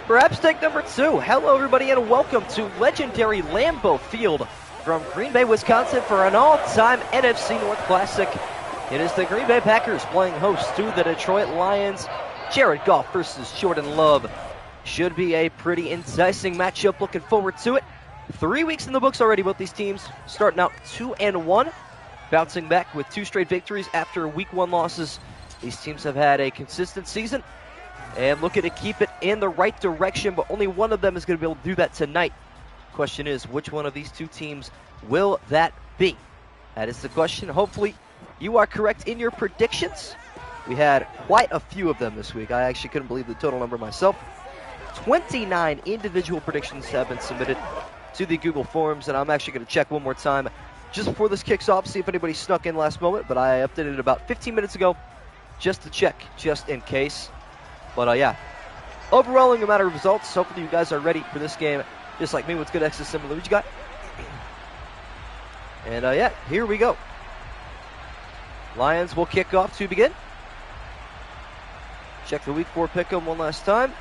Perhaps take number 2. Hello, everybody, and welcome to legendary Lambeau Field from Green Bay, Wisconsin for an all-time NFC North Classic. It is the Green Bay Packers playing host to the Detroit Lions. Jared Goff versus Jordan Love. Should be a pretty enticing matchup. Looking forward to it. 3 weeks in the books already, both these teams starting out 2-1, bouncing back with 2 straight victories after week 1 losses. These teams have had a consistent season and looking to keep it in the right direction, but only one of them is going to be able to do that tonight. Question is, which one of these 2 teams will that be? That is the question. Hopefully, you are correct in your predictions. We had quite a few of them this week. I actually couldn't believe the total number myself. 29 individual predictions have been submitted to the Google Forms, and I'm actually going to check one more time just before this kicks off, see if anybody snuck in last moment, but I updated it about 15 minutes ago just to check, just in case. But yeah, overwhelming amount of results. Hopefully you guys are ready for this game, just like me. What's good, Extra Similar? What you got? And yeah, here we go. Lions will kick off to begin. Check the week 4 pick'em one last time.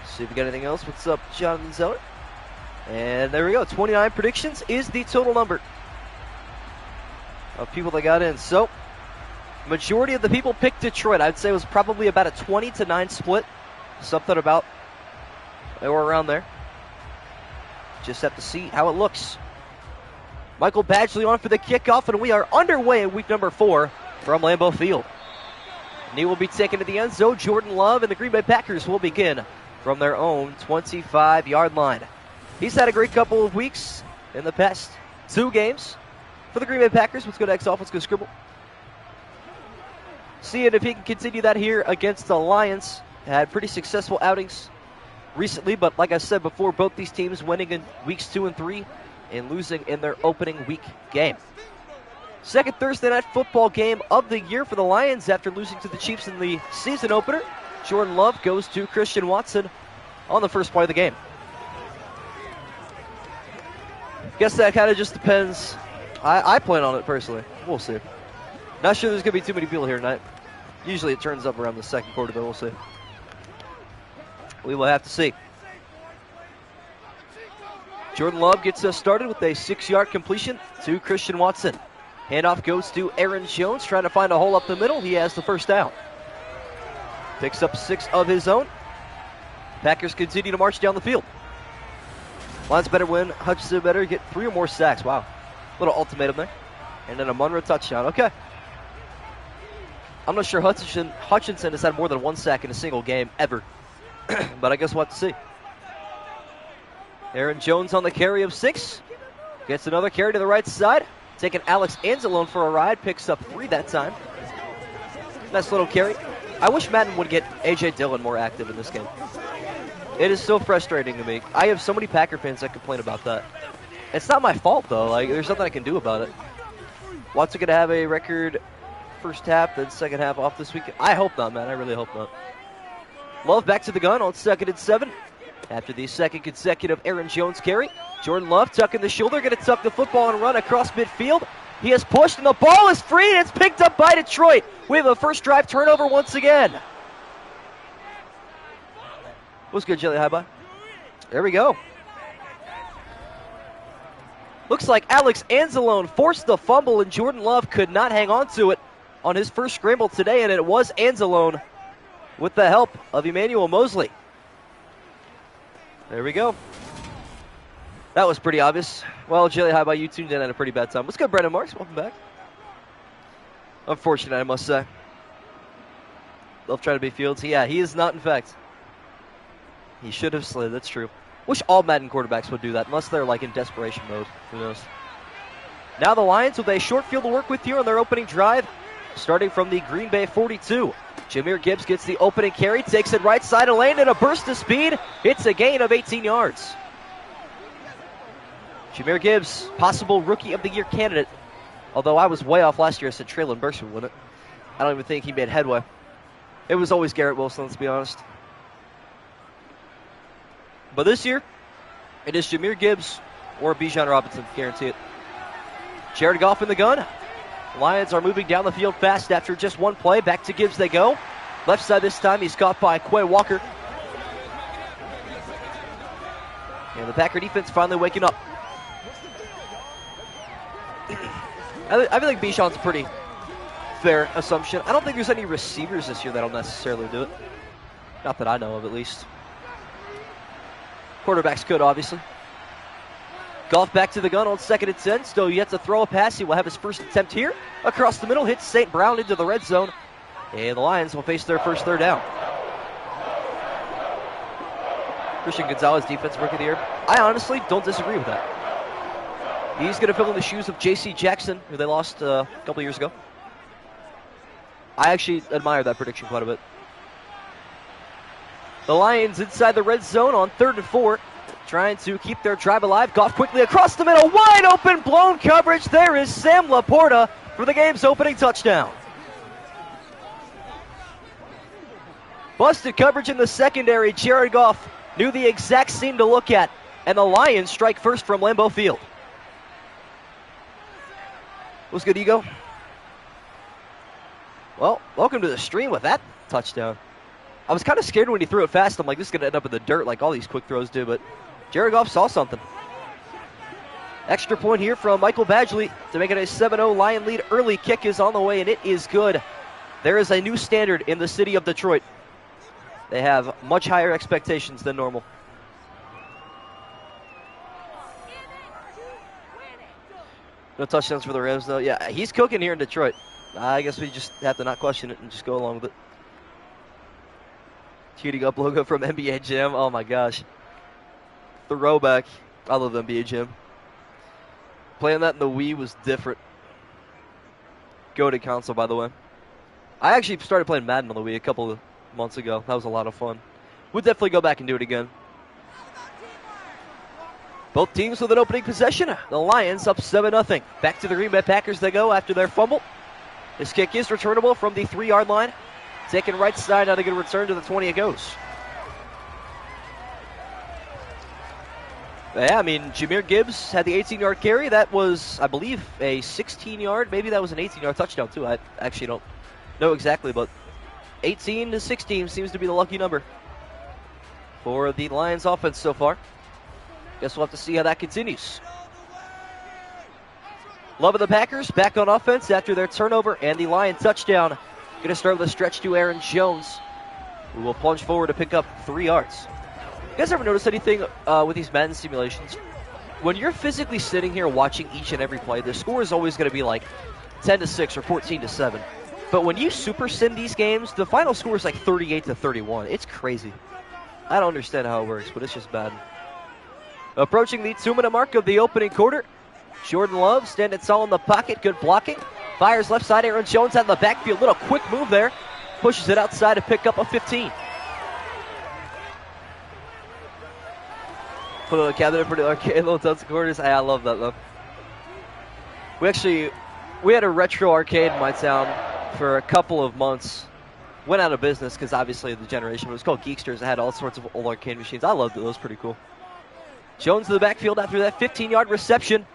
See if we got anything else. What's up, Jonathan Zeller? And there we go. 29 predictions is the total number of people that got in. So, majority of the people picked Detroit. I'd say it was probably about a 20-9 split. Something about or around there. Just have to see how it looks. Michael Badgley on for the kickoff, and we are underway in week number 4 from Lambeau Field. Knee will be taken to the end zone. Jordan Love and the Green Bay Packers will begin from their own 25-yard line. He's had a great couple of weeks in the past 2 games for the Green Bay Packers. Let's go to X off. Let's go Scribble. Seeing if he can continue that here against the Lions. Had pretty successful outings recently, but like I said before, both these teams winning in weeks 2 and 3 and losing in their opening week game. Second Thursday night football game of the year for the Lions after losing to the Chiefs in the season opener. Jordan Love goes to Christian Watson on the first play of the game. Guess that kind of just depends. I plan on it personally. We'll see. Not sure there's going to be too many people here tonight. Usually it turns up around the second quarter, but we'll see. We will have to see. Jordan Love gets us started with a 6-yard completion to Christian Watson. Handoff goes to Aaron Jones, trying to find a hole up the middle. He has the first down. Picks up 6 of his own. Packers continue to march down the field. Lions better win. Hutchinson better get 3 or more sacks. Wow. Little ultimatum there. And then a Munro touchdown. Okay. I'm not sure Hutchinson has had more than 1 sack in a single game ever. But I guess we'll have to see. Aaron Jones on the carry of 6. Gets another carry to the right side. Taking Alex Anzalone for a ride. Picks up 3 that time. Nice little carry. I wish Madden would get A.J. Dillon more active in this game. It is so frustrating to me. I have so many Packer fans that complain about that. It's not my fault, though. Like, there's nothing I can do about it. Watson going to have a record first half, then second half off this week? I hope not, man. I really hope not. Love back to the gun on 2nd and 7. After the second consecutive Aaron Jones carry, Jordan Love tucking the shoulder, going to tuck the football and run across midfield. He has pushed, and the ball is free, and it's picked up by Detroit. We have a first drive turnover once again. What's good, Jelly High-Bye? There we go. Looks like Alex Anzalone forced the fumble, and Jordan Love could not hang on to it on his first scramble today, and it was Anzalone with the help of Emmanuel Mosley. There we go. That was pretty obvious. Well, Jelly High-Bye, you tuned in at a pretty bad time. What's good, Brendan Marks? Welcome back. Unfortunate, I must say. Love trying to beat Fields. Yeah, he is not, in fact. He should have slid, that's true. Wish all Madden quarterbacks would do that, unless they're like in desperation mode. Who knows? Now the Lions with a short field to work with here on their opening drive, starting from the Green Bay 42. Jahmyr Gibbs gets the opening carry, takes it right side of the lane in a burst of speed. It's a gain of 18 yards. Jahmyr Gibbs, possible Rookie of the Year candidate. Although I was way off last year, I said Traylon Burks would win it. I don't even think he made headway. It was always Garrett Wilson, let's be honest. But this year, it is Jahmyr Gibbs or Bijan Robinson, guarantee it. Jared Goff in the gun. Lions are moving down the field fast after just one play. Back to Gibbs they go. Left side this time, he's caught by Quay Walker. And the Packer defense finally waking up. I feel like Bichon's a pretty fair assumption. I don't think there's any receivers this year that'll necessarily do it. Not that I know of, at least. Quarterbacks could, obviously. Goff back to the gun on 2nd and 10. Still yet to throw a pass. He will have his first attempt here. Across the middle, hits St. Brown into the red zone. And the Lions will face their first 3rd down. Christian Gonzalez, defensive rookie of the year. I honestly don't disagree with that. He's going to fill in the shoes of J.C. Jackson, who they lost a couple years ago. I actually admire that prediction quite a bit. The Lions inside the red zone on 3rd and 4, trying to keep their drive alive. Goff quickly across the middle, wide open, blown coverage. There is Sam Laporta for the game's opening touchdown. Busted coverage in the secondary. Jared Goff knew the exact seam to look at, and the Lions strike first from Lambeau Field. What's good, Ego? Well, welcome to the stream with that touchdown. I was kind of scared when he threw it fast. I'm like, this is going to end up in the dirt like all these quick throws do, but Jared Goff saw something. Extra point here from Michael Badgley to make it a 7-0 Lion lead. Early kick is on the way, and it is good. There is a new standard in the city of Detroit. They have much higher expectations than normal. No touchdowns for the Rams, though. Yeah, he's cooking here in Detroit. I guess we just have to not question it and just go along with it. Cheating up logo from NBA Jam. Oh, my gosh. Throwback. I love the NBA Jam. Playing that in the Wii was different. Goated console, by the way. I actually started playing Madden on the Wii a couple of months ago. That was a lot of fun. We'll definitely go back and do it again. Both teams with an opening possession. The Lions up 7-0. Back to the Green Bay Packers they go after their fumble. This kick is returnable from the 3-yard line. Taken right side, not a good return to the 20 it goes. Yeah, I mean, Jahmyr Gibbs had the 18-yard carry. That was, I believe, a 16-yard. Maybe that was an 18-yard touchdown, too. I actually don't know exactly, but 18 to 16 seems to be the lucky number for the Lions offense so far. Guess we'll have to see how that continues. Love of the Packers back on offense after their turnover and the Lion touchdown. Going to start with a stretch to Aaron Jones, who will plunge forward to pick up 3 yards. You guys ever notice anything with these Madden simulations? When you're physically sitting here watching each and every play, the score is always going to be like 10-6 or 14-7. But when you super sim these games, the final score is like 38-31. It's crazy. I don't understand how it works, but it's just bad. Approaching the 2-minute mark of the opening quarter. Jordan Love standing tall in the pocket. Good blocking. Fires left side. Aaron Jones out in the backfield. Little quick move there. Pushes it outside to pick up a 15. Put on the cabinet for the arcade. Little tons of quarters. Hey, I love that, though. We had a retro arcade in my town for a couple of months. Went out of business because obviously the generation. It was called Geeksters. It had all sorts of old arcade machines. I loved it. It was pretty cool. Jones to the backfield after that 15-yard reception.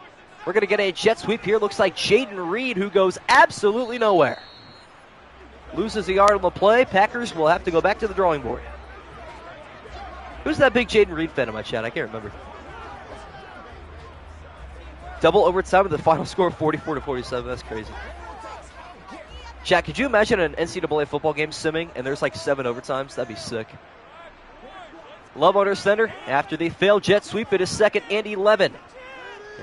We're going to get a jet sweep here. Looks like Jaden Reed, who goes absolutely nowhere. Loses a yard on the play. Packers will have to go back to the drawing board. Who's that big Jaden Reed fan in my chat? I can't remember. Double overtime with the final score of 44-47. That's crazy. Chat, could you imagine an NCAA football game simming and there's like 7 overtimes? That'd be sick. Love under center after the failed jet sweep. It is 2nd and 11.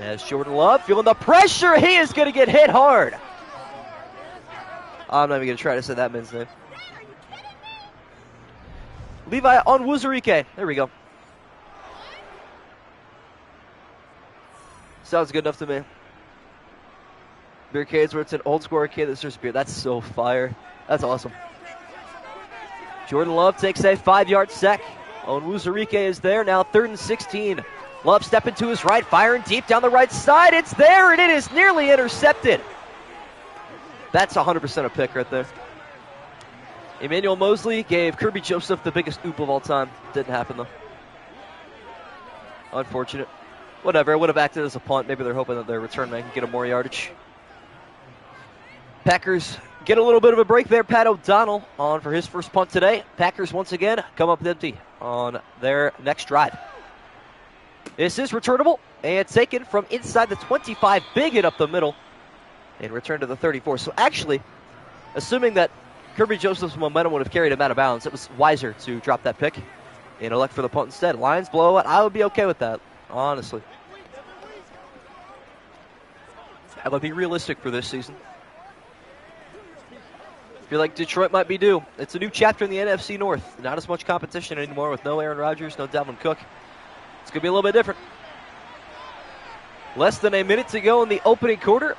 As Jordan Love feeling the pressure, he is going to get hit hard. I'm not even going to try to say that man's name. Levi on Wuzurike. There we go. Sounds good enough to me. Beercades where it's an old school arcade that serves beer. That's so fire. That's awesome. Jordan Love takes a 5-yard sack. On Wuzurike is there. Now 3rd and 16. Love stepping to his right, firing deep down the right side. It's there, and it is nearly intercepted. That's 100% a pick right there. Emmanuel Mosley gave Kirby Joseph the biggest oop of all time. Didn't happen, though. Unfortunate. Whatever, it would have acted as a punt. Maybe they're hoping that their return man can get him more yardage. Packers get a little bit of a break there. Pat O'Donnell on for his first punt today. Packers once again come up empty on their next drive. This is returnable and taken from inside the 25. Big hit up the middle and returned to the 34. So actually, assuming that Kirby Joseph's momentum would have carried him out of bounds, it was wiser to drop that pick and elect for the punt instead. Lions blow it. I would be okay with that, honestly. I would be realistic for this season. I feel like Detroit might be due. It's a new chapter in the NFC North. Not as much competition anymore with no Aaron Rodgers, no Dalvin Cook. It's going to be a little bit different. Less than a minute to go in the opening quarter.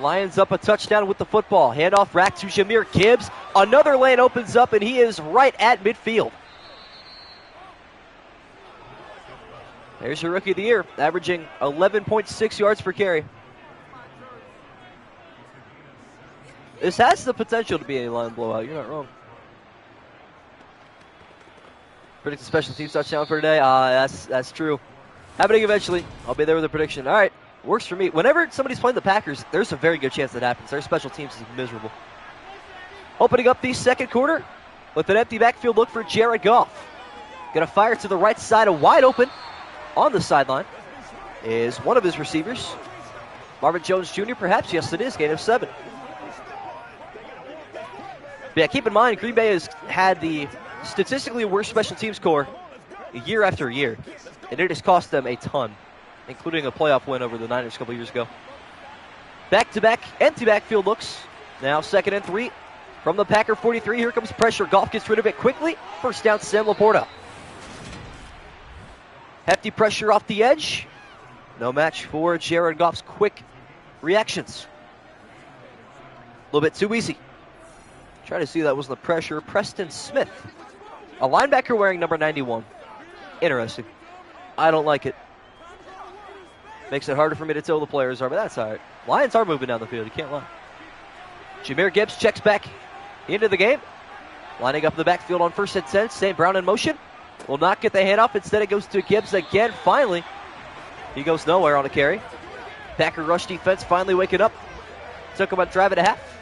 Lions up a touchdown with the football. Handoff rack to Jahmyr Gibbs. Another lane opens up, and he is right at midfield. There's your Rookie of the Year, averaging 11.6 yards per carry. This has the potential to be a line blowout. You're not wrong. Predict the special teams touchdown for today. That's true. Happening eventually. I'll be there with a prediction. All right. Works for me. Whenever somebody's playing the Packers, there's a very good chance that happens. Their special teams is miserable. Opening up the second quarter with an empty backfield look for Jared Goff. Going to fire to the right side, a wide open on the sideline is one of his receivers. Marvin Jones Jr., perhaps. Yes, it is. Gain of 7. But yeah, keep in mind, Green Bay has had the statistically worst special teams core year after year, and it has cost them a ton, including a playoff win over the Niners a couple years ago. Back-to-back empty backfield looks. Now 2nd and 3 from the Packer 43. Here comes pressure. Goff gets rid of it quickly. First down, Sam Laporta. Hefty pressure off the edge. No match for Jared Goff's quick reactions. A little bit too easy. Try to see that was the pressure. Preston Smith, a linebacker wearing number 91. Interesting. I don't like it. Makes it harder for me to tell the players are, but that's all right. Lions are moving down the field. You can't lie. Jahmyr Gibbs checks back into the game. Lining up in the backfield on 1st and 10. St. Brown in motion. Will not get the handoff. Instead, it goes to Gibbs again. Finally, he goes nowhere on a carry. Packer rush defense finally waking up. Took him a drive and a half.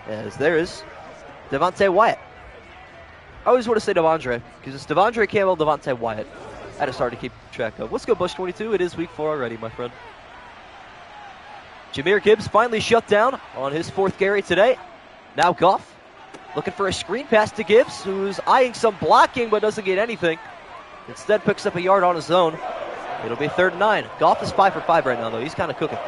As there is Devontae Wyatt. I always want to say Devondre, because it's Devondre Campbell, Devontae Wyatt. That is hard to keep track of. Let's go Bush 22. It is week 4 already, my friend. Jahmyr Gibbs finally shut down on his 4th carry today. Now Goff looking for a screen pass to Gibbs, who's eyeing some blocking but doesn't get anything. Instead picks up a yard on his own. It'll be 3rd and 9. Goff is 5 for 5 right now, though. He's kind of cooking.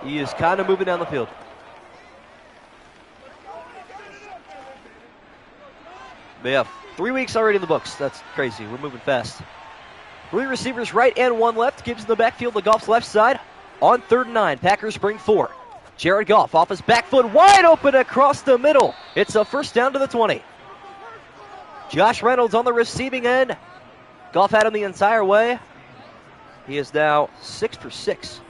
He is kind of moving down the field. But yeah, 3 weeks already in the books. That's crazy. We're moving fast. 3 receivers right and 1 left. Gibbs in the backfield to Goff's left side. On 3rd and 9, Packers bring 4. Jared Goff off his back foot, wide open across the middle. It's a first down to the 20. Josh Reynolds on the receiving end. Goff had him the entire way. He is now 6 for 6.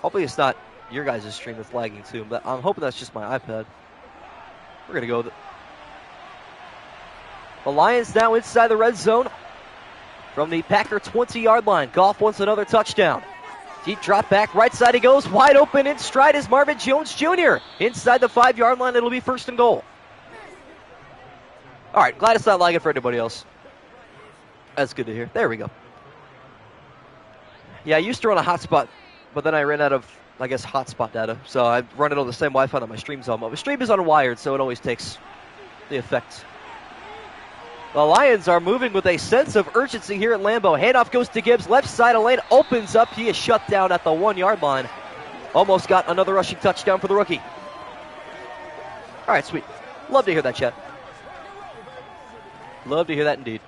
Hopefully it's not your guys' stream that's lagging too, but I'm hoping that's just my iPad. We're going to go with it. The Lions now inside the red zone from the Packer 20-yard line. Goff wants another touchdown. Deep drop back, right side he goes, wide open in stride is Marvin Jones Jr. Inside the 5-yard line, it'll be 1st and goal. All right, glad it's not lagging for anybody else. That's good to hear. There we go. Yeah, I used to run a hotspot, but then I ran out of, I guess, hotspot data. So I run it on the same Wi-Fi that my stream's on. My stream is unwired, so it always takes the effect. The Lions are moving with a sense of urgency here at Lambeau. Handoff goes to Gibbs. Left side of lane opens up. He is shut down at the 1-yard line. Almost got another rushing touchdown for the rookie. All right, sweet. Love to hear that, chat. Love to hear that indeed.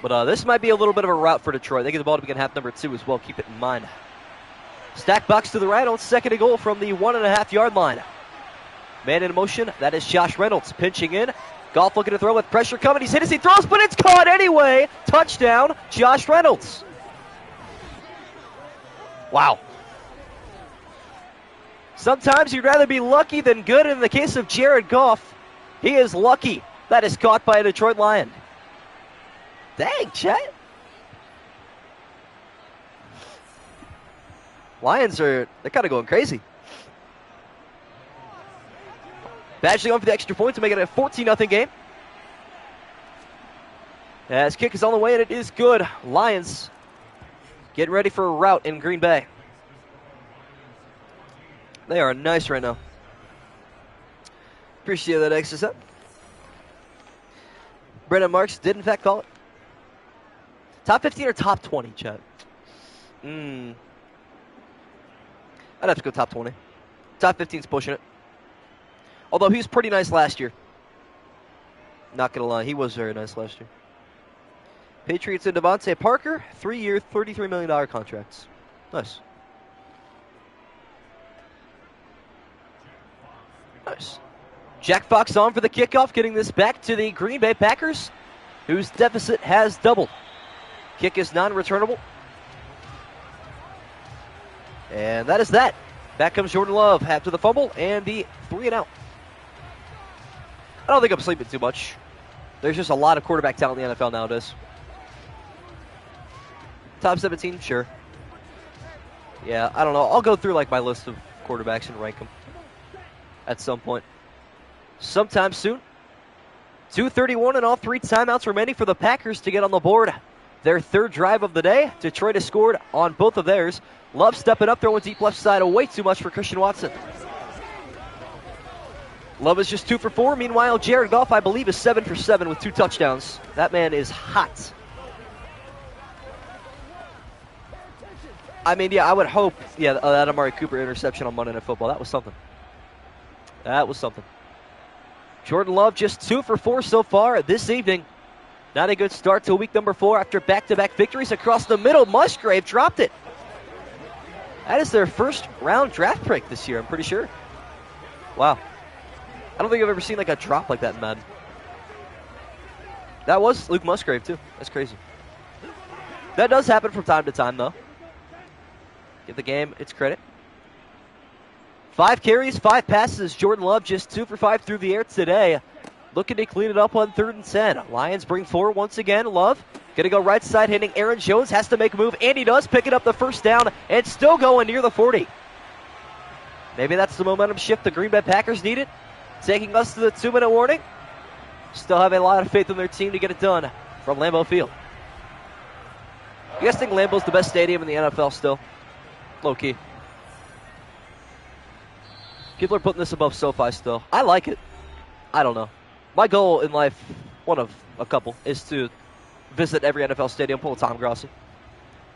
But this might be a little bit of a route for Detroit. They get the ball to begin half number 2 as well. Keep it in mind. Stack box to the right on 2nd and goal from the 1.5-yard line. Man in motion. That is Josh Reynolds pinching in. Goff looking to throw with pressure coming. He's hit as he throws, but it's caught anyway. Touchdown, Josh Reynolds. Wow. Sometimes you'd rather be lucky than good. In the case of Jared Goff, he is lucky. That is caught by a Detroit Lion. Dang, Chet. Lions they're kind of going crazy. Badgley on for the extra point to make it a 14-0 game. As kick is on the way, and it is good. Lions getting ready for a rout in Green Bay. They are nice right now. Appreciate that extra set. Brendan Marks did, in fact, call it. Top 15 or top 20, Chad? I'd have to go top 20. Top 15's pushing it. Although he was pretty nice last year. Not going to lie, he was very nice last year. Patriots and Devontae Parker, 3-year, $33 million contracts. Nice. Nice. Jack Fox on for the kickoff, getting this back to the Green Bay Packers, whose deficit has doubled. Kick is non-returnable. And that is that. Back comes Jordan Love after the fumble and the 3-and-out. I don't think I'm sleeping too much. There's just a lot of quarterback talent in the NFL nowadays. Top 17, sure. Yeah, I don't know. I'll go through like my list of quarterbacks and rank them at some point. Sometime soon. 2:31 and all 3 timeouts remaining for the Packers to get on the board. Their third drive of the day. Detroit has scored on both of theirs. Love stepping up, throwing deep left side, way too much for Christian Watson. Love is just 2 for 4. Meanwhile, Jared Goff, I believe, is 7 for 7 with 2 touchdowns. That man is hot. I mean, yeah, I would hope, that Amari Cooper interception on Monday Night Football. That was something. That was something. Jordan Love just 2 for 4 so far this evening. Not a good start to week number 4 after back-to-back victories across the middle. Musgrave dropped it. That is their first round draft pick this year, I'm pretty sure. Wow. I don't think I've ever seen like a drop like that in Madden. That was Luke Musgrave too. That's crazy. That does happen from time to time though. Give the game its credit. 5 carries, 5 passes. Jordan Love just 2 for 5 through the air today. Looking to clean it up on 3rd and 10. Lions bring 4 once again. Love going to go right side, hitting Aaron Jones. Has to make a move, and he does, picking up the first down and still going near the 40. Maybe that's the momentum shift the Green Bay Packers needed. Taking us to the 2-minute warning. Still have a lot of faith in their team to get it done from Lambeau Field. You guys think Lambeau's the best stadium in the NFL still? Low-key. People are putting this above SoFi still. I like it. I don't know. My goal in life, one of a couple, is to visit every NFL stadium, pull a Tom Grossi.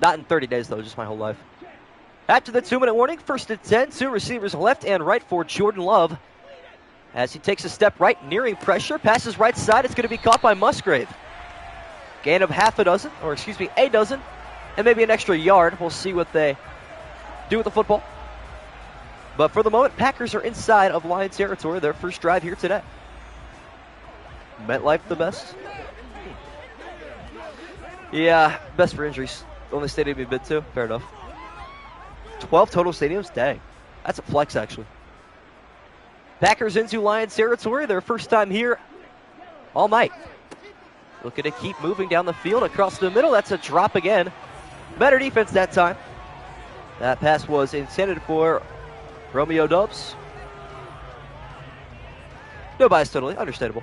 Not in 30 days, though, just my whole life. After the 2-minute warning, 1st and 10, 2 receivers left and right for Jordan Love. As he takes a step right, nearing pressure, passes right side, it's going to be caught by Musgrave. Gain of a dozen, and maybe an extra yard. We'll see what they do with the football. But for the moment, Packers are inside of Lions territory, their first drive here today. MetLife the best? Yeah, best for injuries. Only stadium you've been to? Fair enough. 12 total stadiums? Dang. That's a flex, actually. Packers into Lions territory, their first time here all night. Looking to keep moving down the field across the middle. That's a drop again. Better defense that time. That pass was intended for Romeo Doubs. No bias, totally. Understandable.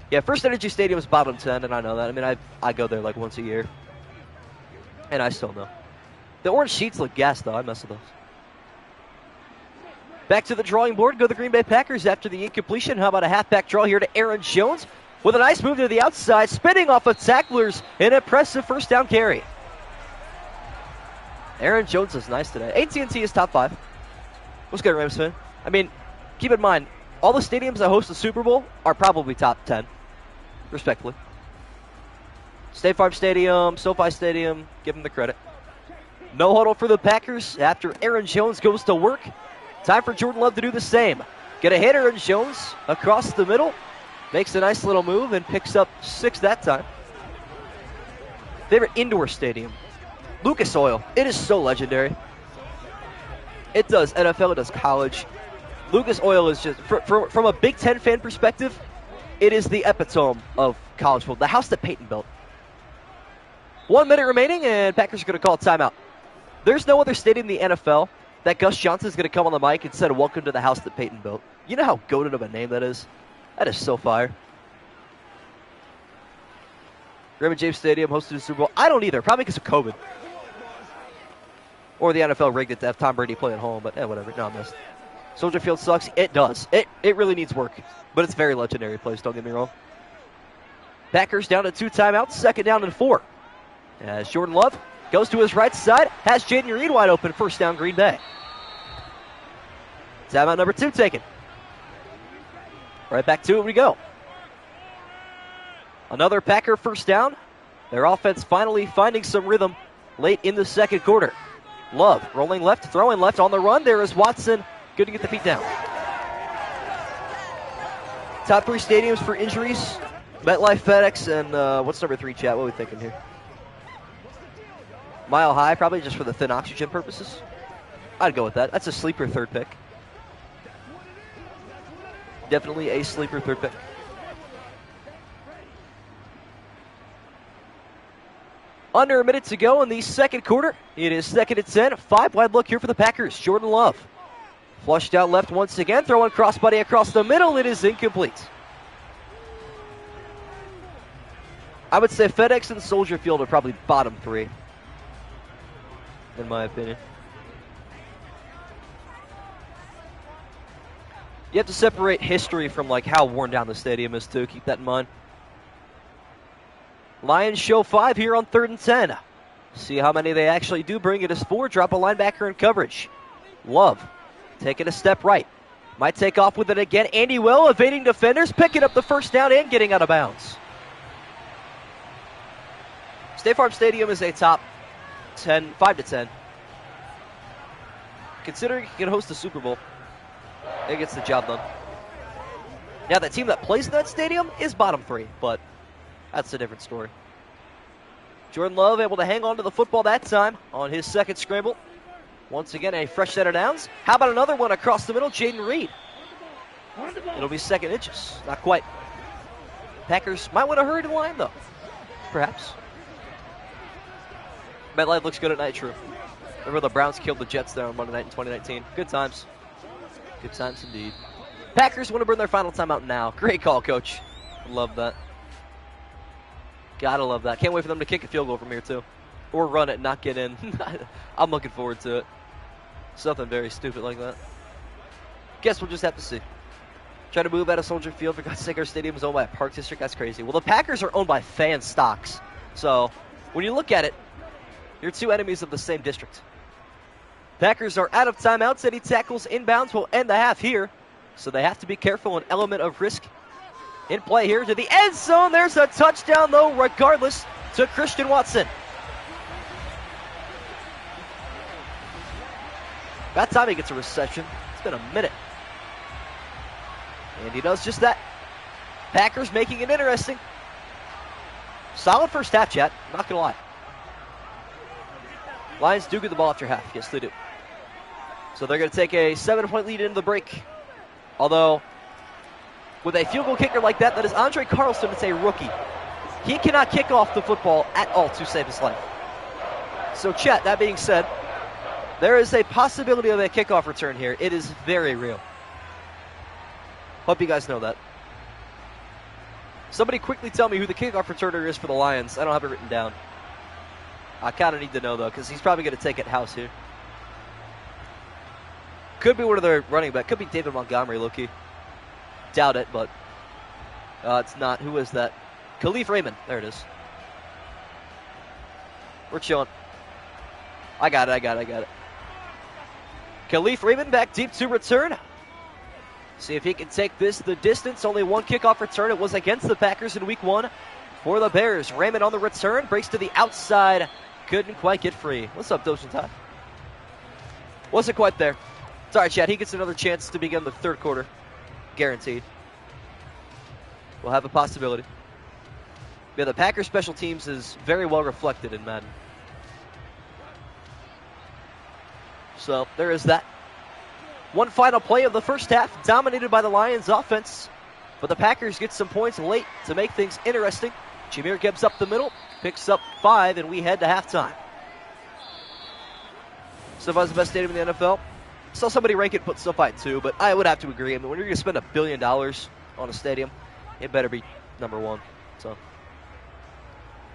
Yeah, First Energy Stadium is bottom 10, and I know that. I mean, I go there like once a year. And I still know. The orange sheets look gas, though. I mess with those. Back to the drawing board go the Green Bay Packers after the incompletion. How about a halfback draw here to Aaron Jones with a nice move to the outside, spinning off of tacklers. An impressive first down carry. Aaron Jones is nice today. AT&T is top 5. What's good, Rams fan? I mean, keep in mind, all the stadiums that host the Super Bowl are probably top 10, respectfully. State Farm Stadium, SoFi Stadium, give them the credit. No huddle for the Packers after Aaron Jones goes to work. Time for Jordan Love to do the same. Get a hit, Aaron Jones across the middle. Makes a nice little move and picks up 6 that time. Favorite indoor stadium? Lucas Oil. It is so legendary. It does NFL, it does college. Lucas Oil is just, from a Big Ten fan perspective, it is the epitome of college football. The house that Peyton built. 1 minute remaining, and Packers are going to call a timeout. There's no other stadium in the NFL that Gus Johnson's going to come on the mic and say, "Welcome to the house that Peyton built." You know how goated of a name that is? That is so fire. Raymond James Stadium hosted the Super Bowl. I don't either, probably because of COVID. Or the NFL rigged it to have Tom Brady play at home, but whatever. No, I missed. Soldier Field sucks. It does. It really needs work, but it's a very legendary place, don't get me wrong. Packers down to 2 timeouts, 2nd down and 4. As Jordan Love goes to his right side, has Jaden Reed wide open, 1st down Green Bay. Timeout number 2 taken. Right back to it we go. Another Packer 1st down. Their offense finally finding some rhythm late in the 2nd quarter. Love rolling left, throwing left on the run. There is Watson. Good to get the feet down. Top 3 stadiums for injuries. MetLife, FedEx, and what's number 3, chat? What are we thinking here? Mile High, probably just for the thin oxygen purposes. I'd go with that. That's a sleeper 3rd pick. Definitely a sleeper 3rd pick. Under a minute to go in the 2nd quarter. It is 2nd and 10. 5 wide look here for the Packers. Jordan Love. Flushed out left once again. Throwing crossbody across the middle. It is incomplete. I would say FedEx and Soldier Field are probably bottom 3. In my opinion. You have to separate history from like how worn down the stadium is too. Keep that in mind. Lions show 5 here on 3rd and 10. See how many they actually do bring. It is 4. Drop a linebacker in coverage. Love taking a step right. Might take off with it again. Andy Will evading defenders. Picking up the 1st down and getting out of bounds. State Farm Stadium is a top 10, 5 to 10. Considering you can host the Super Bowl, it gets the job done. Now, the team that plays in that stadium is bottom 3, but that's a different story. Jordan Love able to hang on to the football that time on his 2nd scramble. Once again, a fresh set of downs. How about another one across the middle? Jaden Reed. It'll be 2nd inches. Not quite. Packers might want to hurry to the line, though. Perhaps. MetLife looks good at night, true. Remember the Browns killed the Jets there on Monday night in 2019. Good times. Good times indeed. Packers want to burn their final timeout now. Great call, Coach. Love that. Gotta love that. Can't wait for them to kick a field goal from here, too. Or run it and not get in. I'm looking forward to it. Something very stupid like that. Guess we'll just have to see. Trying to move out of Soldier Field. For God's sake, our stadium is owned by a park district. That's crazy. Well, the Packers are owned by fan stocks. So, when you look at it, you're 2 enemies of the same district. Packers are out of timeouts. Any tackles inbounds will end the half here. So they have to be careful. An element of risk in play here to the end zone. There's a touchdown, though, regardless, to Christian Watson. About time he gets a reception. It's been a minute. And he does just that. Packers making it interesting. Solid first half, chat. Not going to lie. Lions do get the ball after half. Yes, they do. So they're going to take a 7-point lead into the break. Although, with a field goal kicker like that is Andre Carlson, it's a rookie. He cannot kick off the football at all to save his life. So, chat, that being said, there is a possibility of a kickoff return here. It is very real. Hope you guys know that. Somebody quickly tell me who the kickoff returner is for the Lions. I don't have it written down. I kind of need to know, though, because he's probably going to take it house here. Could be one of their running back. Could be David Montgomery, low-key. Doubt it, but it's not. Who is that? Khalif Raymond. There it is. We're chilling. I got it. Khalif Raymond back deep to return. See if he can take this the distance. Only one kickoff return. It was against the Packers in week 1 for the Bears. Raymond on the return. Breaks to the outside. Couldn't quite get free. What's up, Doshin Todd? Wasn't quite there. Sorry, Chad. He gets another chance to begin the 3rd quarter. Guaranteed. We'll have a possibility. Yeah, the Packers special teams is very well reflected in Madden. So there is that. One final play of the first half, dominated by the Lions offense. But the Packers get some points late to make things interesting. Jameer Gibbs up the middle, picks up 5, and we head to halftime. SoFi's the best stadium in the NFL. Saw somebody rank it, put SoFi at 2, but I would have to agree. I mean, when you're going to spend $1 billion on a stadium, it better be number 1. So,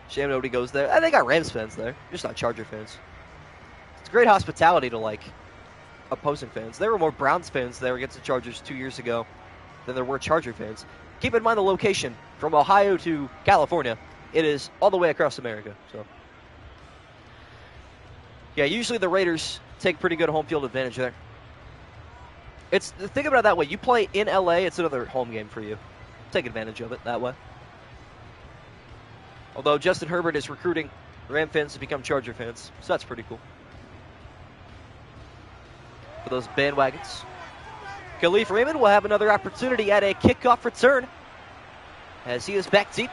shame nobody goes there. They got Rams fans there, just not Charger fans. It's great hospitality to, like, opposing fans. There were more Browns fans there against the Chargers 2 years ago than there were Charger fans. Keep in mind the location. From Ohio to California, it is all the way across America. So, yeah, usually the Raiders take pretty good home field advantage there. Think about it that way. You play in LA, it's another home game for you. Take advantage of it that way. Although Justin Herbert is recruiting Ram fans to become Charger fans, so that's pretty cool. For those bandwagons. Khalif Raymond will have another opportunity at a kickoff return as he is back deep.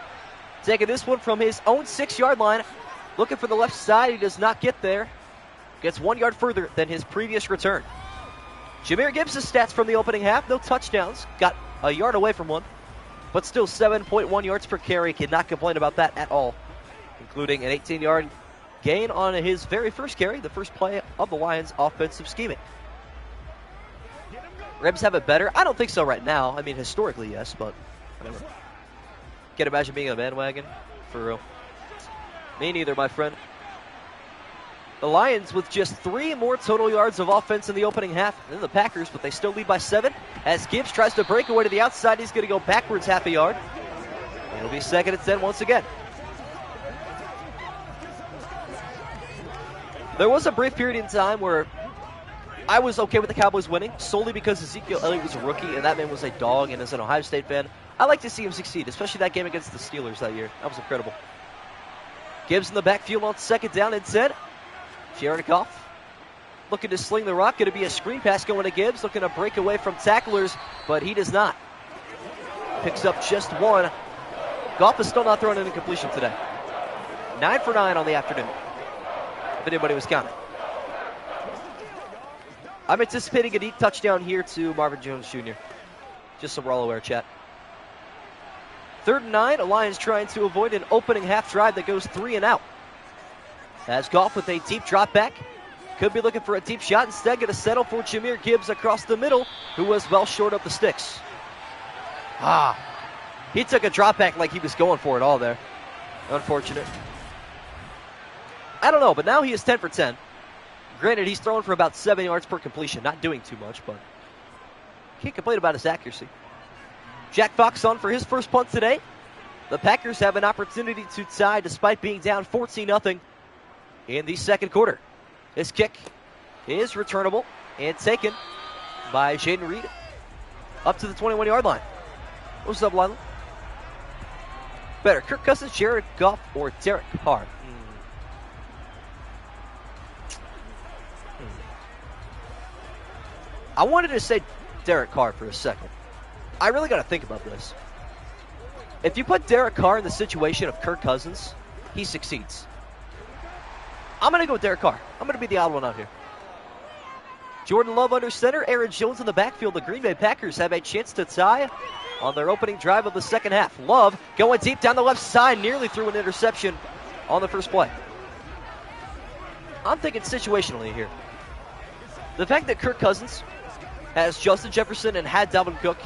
Taking this one from his own 6-yard line. Looking for the left side. He does not get there. Gets 1 yard further than his previous return. Jahmyr Gibbs' stats from the opening half. No touchdowns. Got a yard away from one. But still 7.1 yards per carry. Cannot complain about that at all. Including an 18-yard gain on his very first carry. The first play of the Lions' offensive scheming. Rams have it better? I don't think so right now. I mean, historically, yes, but whatever. Can't imagine being a bandwagon. For real. Me neither, my friend. The Lions with just 3 more total yards of offense in the opening half than the Packers, but they still lead by 7. As Gibbs tries to break away to the outside, he's going to go backwards half a yard. It'll be 2nd and 10 once again. There was a brief period in time where I was okay with the Cowboys winning, solely because Ezekiel Elliott was a rookie and that man was a dog, and as an Ohio State fan, I like to see him succeed, especially that game against the Steelers that year. That was incredible. Gibbs in the backfield on 2nd down and 10. Jared Goff looking to sling the rock. Going to be a screen pass going to Gibbs. Looking to break away from tacklers, but he does not. Picks up just 1. Goff is still not throwing an incompletion today. 9 for 9 on the afternoon, if anybody was counting. I'm anticipating a deep touchdown here to Marvin Jones Jr. Just so we're all aware, chat. 3rd and 9. Lions trying to avoid an opening half drive that goes 3 and out. As Goff with a deep drop back. Could be looking for a deep shot. Instead, going to settle for Jahmyr Gibbs across the middle, who was well short of the sticks. He took a drop back like he was going for it all there. Unfortunate. I don't know, but now he is 10 for 10. Granted, he's throwing for about 7 yards per completion. Not doing too much, but can't complain about his accuracy. Jack Fox on for his first punt today. The Packers have an opportunity to tie despite being down 14-0 in the second quarter. This kick is returnable and taken by Jaden Reed up to the 21-yard line. What's up, Lila? Better, Kirk Cousins, Jared Goff, or Derek Carr? I wanted to say Derek Carr for a second. I really got to think about this. If you put Derek Carr in the situation of Kirk Cousins, he succeeds. I'm going to go with Derek Carr. I'm going to be the odd one out here. Jordan Love under center, Aaron Jones in the backfield. The Green Bay Packers have a chance to tie on their opening drive of the second half. Love going deep down the left side, nearly threw an interception on the first play. I'm thinking situationally here. The fact that Kirk Cousins has Justin Jefferson and had Dalvin Cook,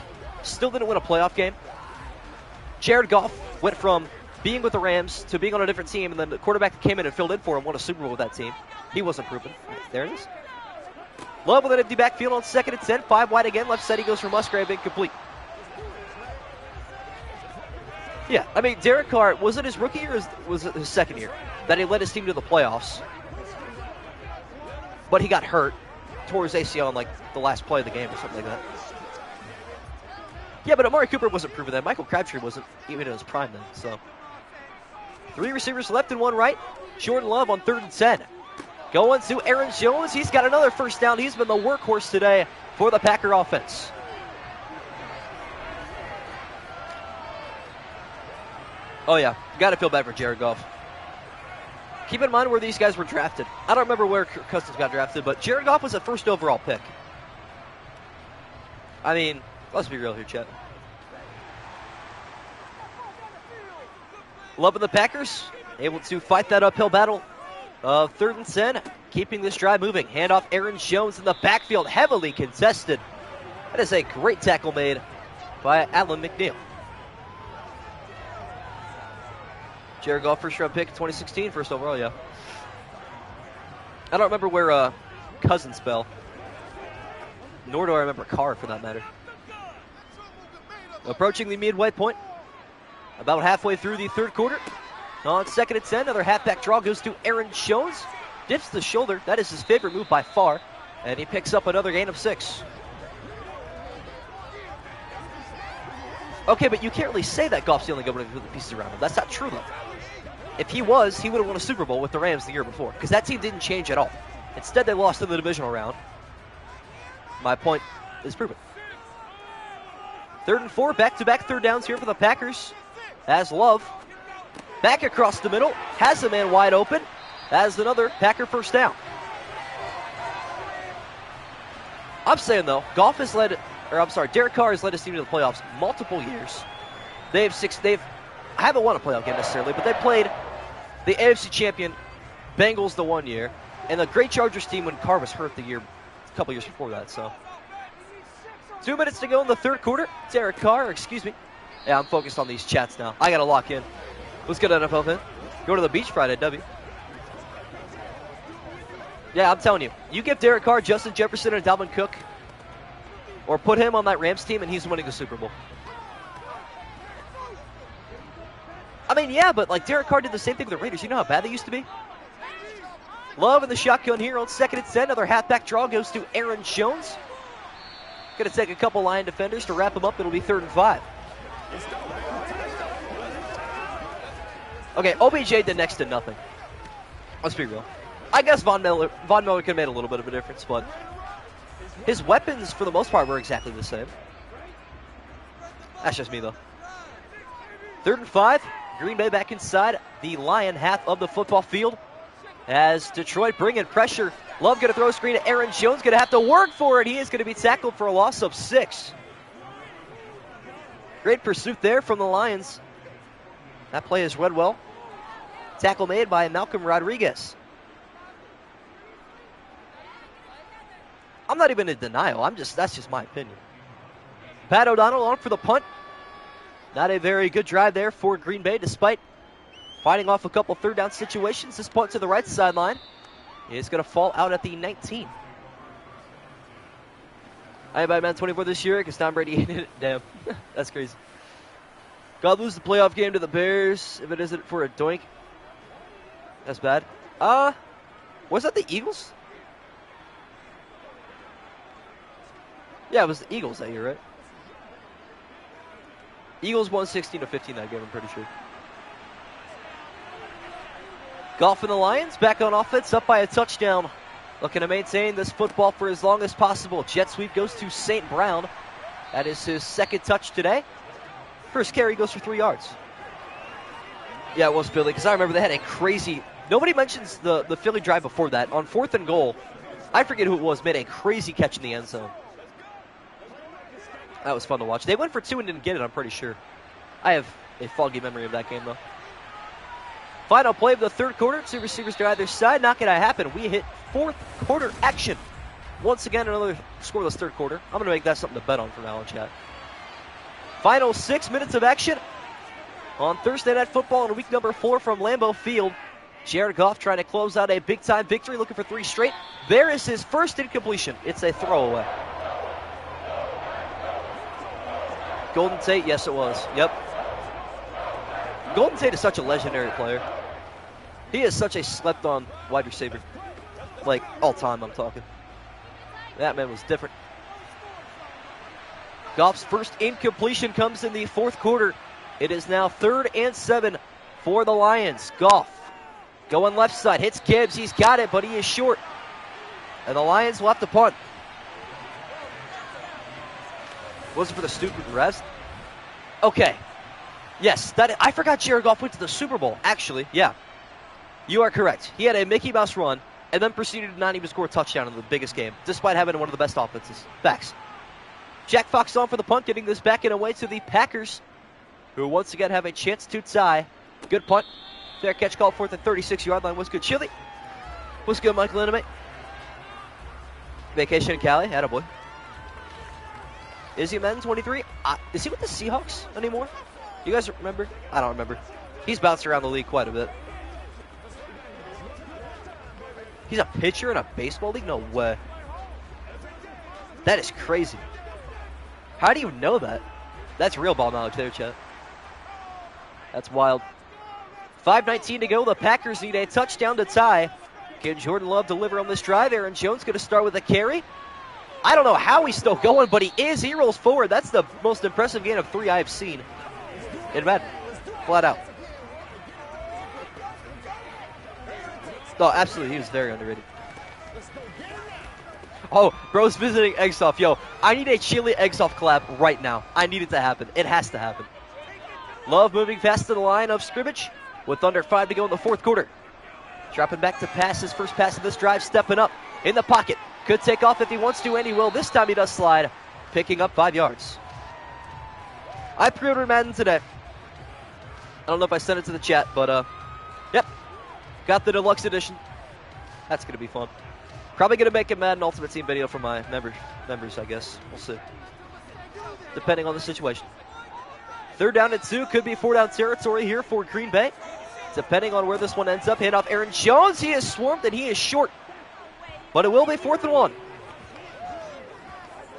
still didn't win a playoff game. Jared Goff went from being with the Rams to being on a different team, and then the quarterback that came in and filled in for him won a Super Bowl with that team. He wasn't proven. There it is. Love with an empty backfield on 2nd and 10. 5 wide again. Left side he goes for Musgrave, incomplete. Yeah, I mean, Derek Carr, was it his rookie year or was it his second year that he led his team to the playoffs? But he got hurt, tore his ACL in like the last play of the game or something like that. Yeah, but Amari Cooper wasn't proven that. Michael Crabtree wasn't even in his prime then. So 3 receivers left and 1 right. Jordan Love on 3rd and 10. Going to Aaron Jones. He's got another first down. He's been the workhorse today for the Packer offense. Oh, yeah. Got to feel bad for Jared Goff. Keep in mind where these guys were drafted. I don't remember where Kirk Cousins got drafted, but Jared Goff was a first overall pick. I mean, let's be real here, Chet. Love of the Packers, able to fight that uphill battle of 3rd and 10 keeping this drive moving. Handoff Aaron Jones in the backfield, heavily contested. That is a great tackle made by Alan McNeil. Jared Goff, first round pick, 2016, first overall, yeah. I don't remember where Cousins fell. Nor do I remember Carr, for that matter. Approaching the midway point. About halfway through the third quarter. On 2nd and 10, another halfback draw goes to Aaron Jones. Dips the shoulder. That is his favorite move by far. And he picks up another gain of 6. Okay, but you can't really say that Goff's the only good one with the pieces around him. That's not true, though. If he was, he would have won a Super Bowl with the Rams the year before. Because that team didn't change at all. Instead, they lost in the divisional round. My point is proven. 3rd and 4, back-to-back third downs here for the Packers. As Love, back across the middle, has a man wide open. As another Packer first down. I'm saying, though, Derek Carr has led his team to the playoffs multiple years. I haven't won a playoff game necessarily, but they played the AFC champion Bengals the one year, and the great Chargers team when Carr was hurt a couple years before that. So 2 minutes to go in the third quarter. Derek Carr, excuse me. Yeah, I'm focused on these chats now. I got to lock in. Let's get NFL fan. Go to the beach Friday, W. Yeah, I'm telling you. You give Derek Carr, Justin Jefferson, and Dalvin Cook, or put him on that Rams team, and he's winning the Super Bowl. I mean, yeah, but like Derek Carr did the same thing with the Raiders. You know how bad they used to be? Love in the shotgun here on 2nd and 10. Another halfback draw goes to Aaron Jones. Going to take a couple Lion defenders to wrap him up. It'll be 3rd and 5. Okay, OBJ did next to nothing. Let's be real. I guess Von Miller could have made a little bit of a difference, but his weapons, for the most part, were exactly the same. That's just me, though. 3rd and 5. Green Bay back inside the Lion half of the football field. As Detroit bring in pressure. Love going to throw a screen to Aaron Jones. Going to have to work for it. He is going to be tackled for a loss of 6. Great pursuit there from the Lions. That play is read well. Tackle made by Malcolm Rodriguez. I'm not even in denial. That's just my opinion. Pat O'Donnell on for the punt. Not a very good drive there for Green Bay, despite fighting off a couple third down situations. This punt to the right sideline is going to fall out at the 19. I am Madden 24 this year because Tom Brady hit it. Damn, that's crazy. God lose the playoff game to the Bears if it isn't for a doink. That's bad. Was that the Eagles? Yeah, it was the Eagles that year, right? Eagles won 16-15 that game, I'm pretty sure. Goff and the Lions back on offense, up by a touchdown. Looking to maintain this football for as long as possible. Jet sweep goes to St. Brown. That is his 2nd touch today. First carry goes for 3 yards. Yeah, it was Philly, because I remember they had a crazy... Nobody mentions the Philly drive before that. On 4th and goal, I forget who it was, made a crazy catch in the end zone. That was fun to watch. They went for 2 and didn't get it, I'm pretty sure. I have a foggy memory of that game, though. Final play of the third quarter. 2 receivers to either side. Not going to happen. We hit 4th quarter action. Once again, another scoreless third quarter. I'm going to make that something to bet on from now on, chat. Final 6 minutes of action on Thursday Night Football in week number 4 from Lambeau Field. Jared Goff trying to close out a big-time victory, looking for 3 straight. There is his first incompletion. It's a throwaway. Golden Tate, yes it was. Yep. Golden Tate is such a legendary player. He is such a slept-on wide receiver. Like, all time, I'm talking. That man was different. Goff's first incompletion comes in the 4th quarter. It is now 3rd and 7 for the Lions. Goff going left side, hits Gibbs. He's got it, but he is short. And the Lions will have to punt. Was it for the stupid rest? Okay. Yes, I forgot Jared Goff went to the Super Bowl. Actually, yeah. You are correct. He had a Mickey Mouse run and then proceeded to not even score a touchdown in the biggest game, despite having one of the best offenses. Facts. Jack Fox on for the punt, getting this back and away to the Packers, who once again have a chance to tie. Good punt. Fair catch call for the 36-yard line was good. Chili. What's good, Michael Intimate? Vacation in Cali, attaboy. Is he Madden 23? Is he with the Seahawks anymore? You guys remember? I don't remember. He's bounced around the league quite a bit. He's a pitcher in a baseball league? No way. That is crazy. How do you know that? That's real ball knowledge there, chat. That's wild. 5:19 to go. The Packers need a touchdown to tie. Can Jordan Love deliver on this drive? Aaron Jones going to start with a carry. I don't know how he's still going, but he is. He rolls forward. That's the most impressive gain of 3 I've seen in Madden. Flat out. Oh, absolutely. He was very underrated. Oh, bro's visiting Eggsoft. Yo, I need a Chili Eggsoft collab right now. I need it to happen. It has to happen. Love moving fast to the line of scrimmage with under 5 to go in the fourth quarter. Dropping back to pass his first pass of this drive, stepping up in the pocket. Could take off if he wants to, and he will. This time he does slide, picking up 5 yards. I pre-ordered Madden today. I don't know if I sent it to the chat, but yep. Got the deluxe edition. That's going to be fun. Probably going to make a Madden Ultimate Team video for my members, I guess. We'll see. Depending on the situation. 3rd down and 2. Could be 4-down territory here for Green Bay. Depending on where this one ends up. Hand off Aaron Jones. He is swarmed and he is short. But it will be 4th and 1.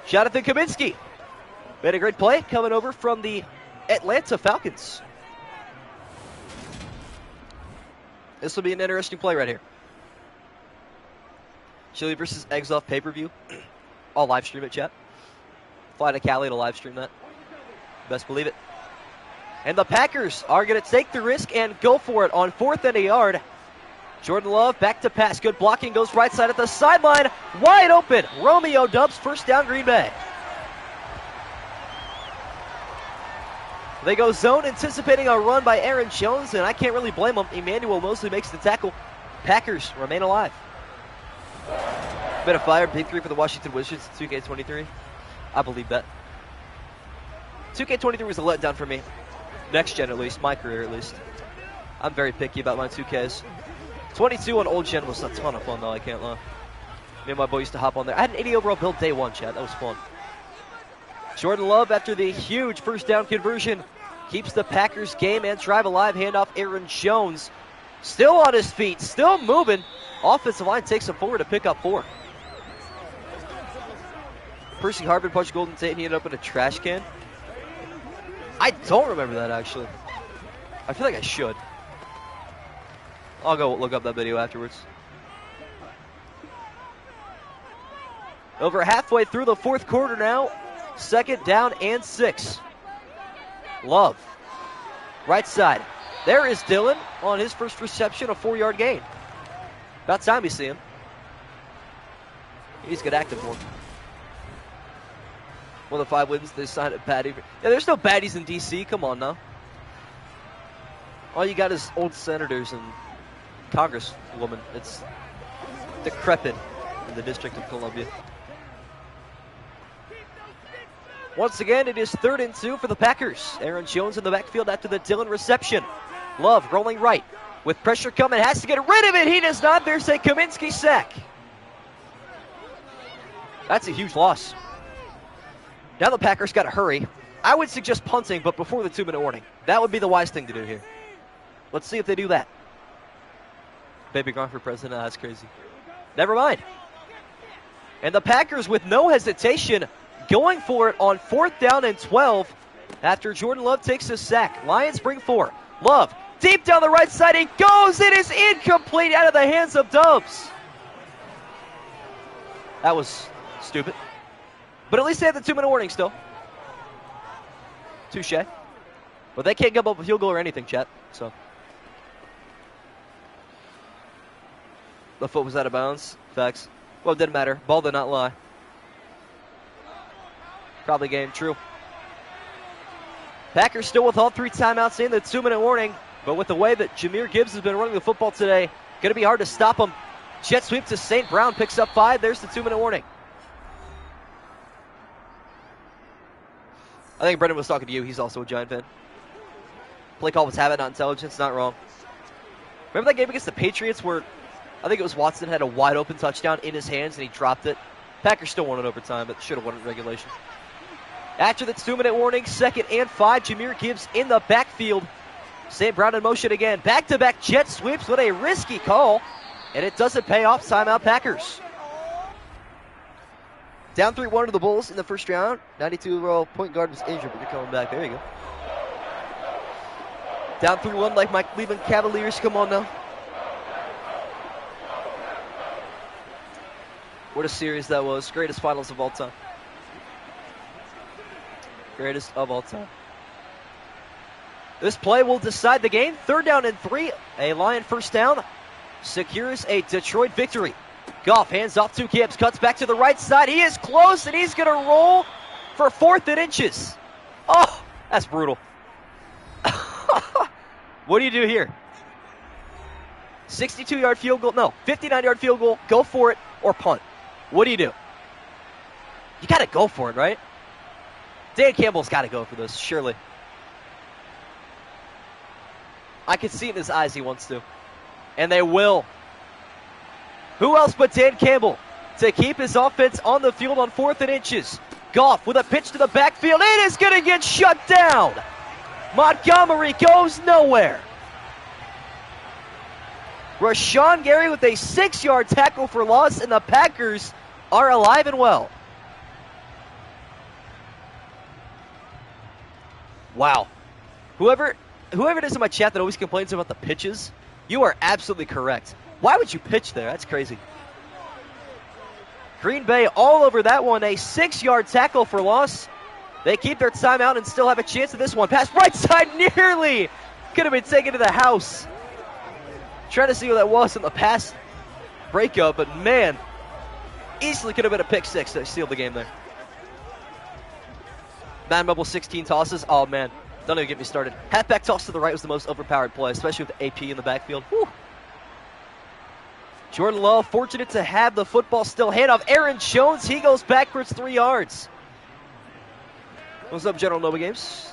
Jonathan Kaminsky made a great play coming over from the Atlanta Falcons. This will be an interesting play right here. Chili versus Eggs Off pay-per-view. I'll live stream it, chat. Fly to Cali to live stream that. Best believe it. And the Packers are going to take the risk and go for it on 4th and a yard. Jordan Love back to pass. Good blocking. Goes right side at the sideline. Wide open. Romeo Dubs, first down, Green Bay. They go zone, anticipating a run by Aaron Jones, and I can't really blame him. Emmanuel Mosley makes the tackle. Packers remain alive. Bit of fire. Big 3 for the Washington Wizards. 2K23. I believe that. 2K23 was a letdown for me. Next gen, at least. My career, at least. I'm very picky about my 2Ks. 22 on old gen was a ton of fun, though. I can't lie. Me and my boy used to hop on there. I had an 80 overall build day 1, chat. That was fun. Jordan Love, after the huge first down conversion, keeps the Packers game and drive alive. Handoff Aaron Jones. Still on his feet. Still moving. Offensive line takes him forward to pick up 4. Percy Harvin punched Golden Tate and he ended up in a trash can. I don't remember that, actually. I feel like I should. I'll go look up that video afterwards. Over halfway through the fourth quarter now. 2nd down and 6. Love. Right side. There is Dylan on his first reception, a 4-yard gain. About time we see him. He's good active one. One of the 5 wins they signed at Patty. Yeah, there's no baddies in D.C. Come on now. All you got is old senators and congresswomen. It's decrepit in the District of Columbia. Once again, it is 3rd and 2 for the Packers. Aaron Jones in the backfield after the Dylan reception. Love rolling right. With pressure coming, has to get rid of it. He does not. There's a Kaminsky sack. That's a huge loss. Now the Packers got to hurry. I would suggest punting, but before the 2-minute warning. That would be the wise thing to do here. Let's see if they do that. Baby Gronk for president. That's crazy. Never mind. And the Packers, with no hesitation, going for it on 4th down and 12 after Jordan Love takes a sack. Lions bring 4. Love, deep down the right side. He goes. It is incomplete, out of the hands of Dubs. That was stupid. But at least they have the 2-minute warning still. Touche. But they can't give up a field goal or anything, chat. So the foot was out of bounds. Facts. Well, it didn't matter. Ball did not lie. Probably game. True. Packers still with all 3 timeouts in the 2-minute warning. But with the way that Jahmyr Gibbs has been running the football today, going to be hard to stop him. Jet sweep to St. Brown. Picks up 5. There's the 2-minute warning. I think Brendan was talking to you. He's also a Giant fan. Play call was habit, not intelligence. Not wrong. Remember that game against the Patriots where I think it was Watson had a wide open touchdown in his hands and he dropped it. Packers still won it overtime, but should have won it in regulation. After the 2-minute warning, 2nd and 5, Jahmyr Gibbs in the backfield. St. Brown in motion again. Back-to-back jet sweeps with a risky call, and it doesn't pay off. Timeout Packers. Down 3-1 to the Bulls in the first round. 92-year-old point guard was injured, but you're coming back. There you go. Down 3-1 like my Cleveland Cavaliers. Come on now. What a series that was. Greatest finals of all time. Greatest of all time. This play will decide the game. 3rd down and 3. A Lion first down secures a Detroit victory. Goff hands off to Gibbs. Cuts back to the right side. He is close, and he's going to roll for 4th and inches. Oh, that's brutal. What do you do here? 62-yard field goal. No, 59-yard field goal. Go for it or punt. What do? You got to go for it, right? Dan Campbell's got to go for this, surely. I can see it in his eyes he wants to. And they will. Who else but Dan Campbell to keep his offense on the field on 4th and inches? Goff with a pitch to the backfield. It is going to get shut down. Montgomery goes nowhere. Rashawn Gary with a 6-yard tackle for loss, and the Packers are alive and well. Wow. Whoever it is in my chat that always complains about the pitches, you are absolutely correct. Why would you pitch there? That's crazy. Green Bay all over that one. A 6-yard tackle for loss. They keep their timeout and still have a chance at this one. Pass right side, nearly could have been taken to the house. Trying to see who that was in the pass breakup, but man, easily could have been a pick 6 that sealed the game there. Madden Mobile 16 tosses. Oh man, don't even get me started. Halfback toss to the right was the most overpowered play, especially with the AP in the backfield. Whew. Jordan Love fortunate to have the football still. Handoff. Aaron Jones, he goes backwards 3 yards. What's up, General Nova Games?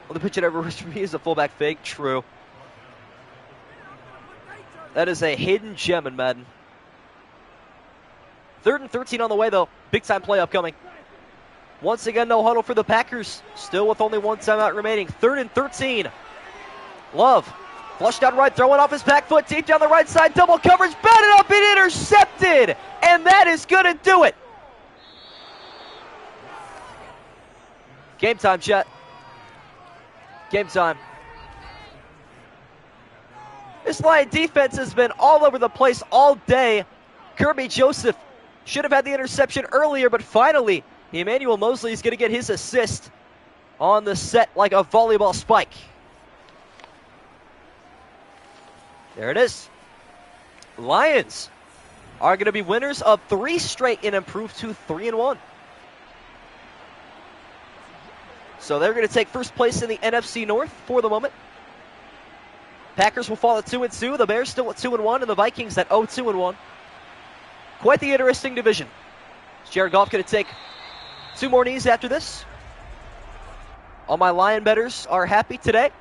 Well, the pitch it ever was for me is a fullback fake. True. That is a hidden gem in Madden. 3rd and 13 on the way, though. Big-time play upcoming. Once again, no huddle for the Packers. Still with only 1 timeout remaining. 3rd and 13. Love. Flushed out right, throwing off his back foot. Deep down the right side. Double coverage. Batted up and intercepted. And that is going to do it. Game time, chat. Game time. This Lion defense has been all over the place all day. Kirby Joseph should have had the interception earlier, but finally, Emmanuel Mosley is going to get his assist on the set like a volleyball spike. There it is. Lions are going to be winners of 3 straight and improve to 3-1. So they're going to take first place in the NFC North for the moment. Packers will fall at 2-2. The Bears still at 2-1, and the Vikings at 0-2-1. Quite the interesting division. Is Jared Goff going to take 2 more knees after this? All my Lion bettors are happy today.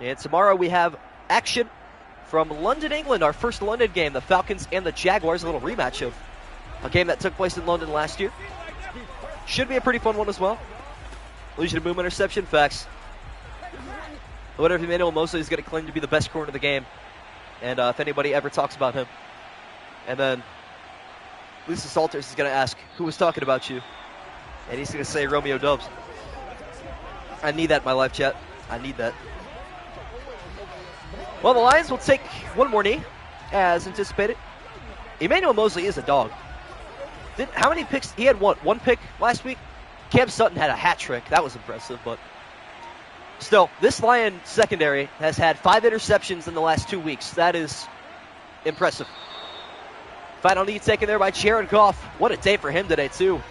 And tomorrow we have action from London, England, our first London game, the Falcons and the Jaguars, a little rematch of a game that took place in London last year. Should be a pretty fun one as well. Legion of Boom interception, facts. What if Emmanuel Mosley is going to claim to be the best corner of the game? And if anybody ever talks about him. And then Lisa Salters is going to ask, who was talking about you? And he's going to say Romeo Dubs. I need that in my live chat. I need that. Well, the Lions will take 1 more knee, as anticipated. Emmanuel Mosley is a dog. How many picks? He had one pick last week? Cam Sutton had a hat trick. That was impressive, but still, this Lion secondary has had 5 interceptions in the last 2 weeks. That is impressive. Final knee taken there by Jared Goff. What a day for him today, too.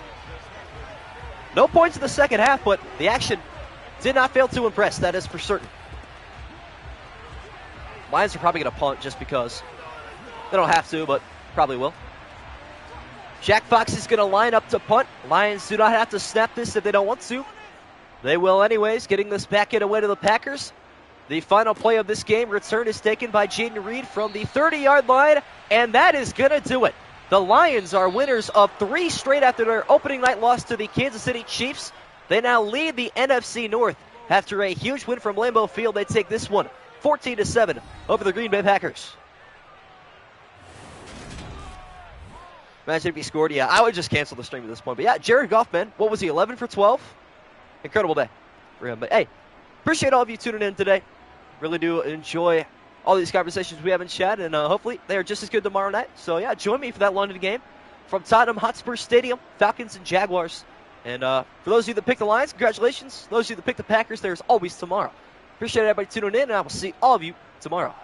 No points in the second half, but the action did not fail to impress. That is for certain. Lions are probably going to punt just because. They don't have to, but probably will. Jack Fox is going to line up to punt. Lions do not have to snap this if they don't want to. They will anyways, getting this back in away to the Packers. The final play of this game, return is taken by Jaden Reed from the 30-yard line, and that is going to do it. The Lions are winners of 3 straight after their opening night loss to the Kansas City Chiefs. They now lead the NFC North. After a huge win from Lambeau Field, they take this one 14-7 over the Green Bay Packers. Imagine if he scored. Yeah, I would just cancel the stream at this point. But yeah, Jared Goff, man, what was he, 11 for 12? Incredible day for him. But hey, appreciate all of you tuning in today. Really do enjoy all these conversations we have in chat, and hopefully they are just as good tomorrow night. So yeah, join me for that London game from Tottenham Hotspur Stadium, Falcons and Jaguars. And for those of you that picked the Lions, congratulations. Those of you that picked the Packers, there's always tomorrow. Appreciate everybody tuning in, and I will see all of you tomorrow.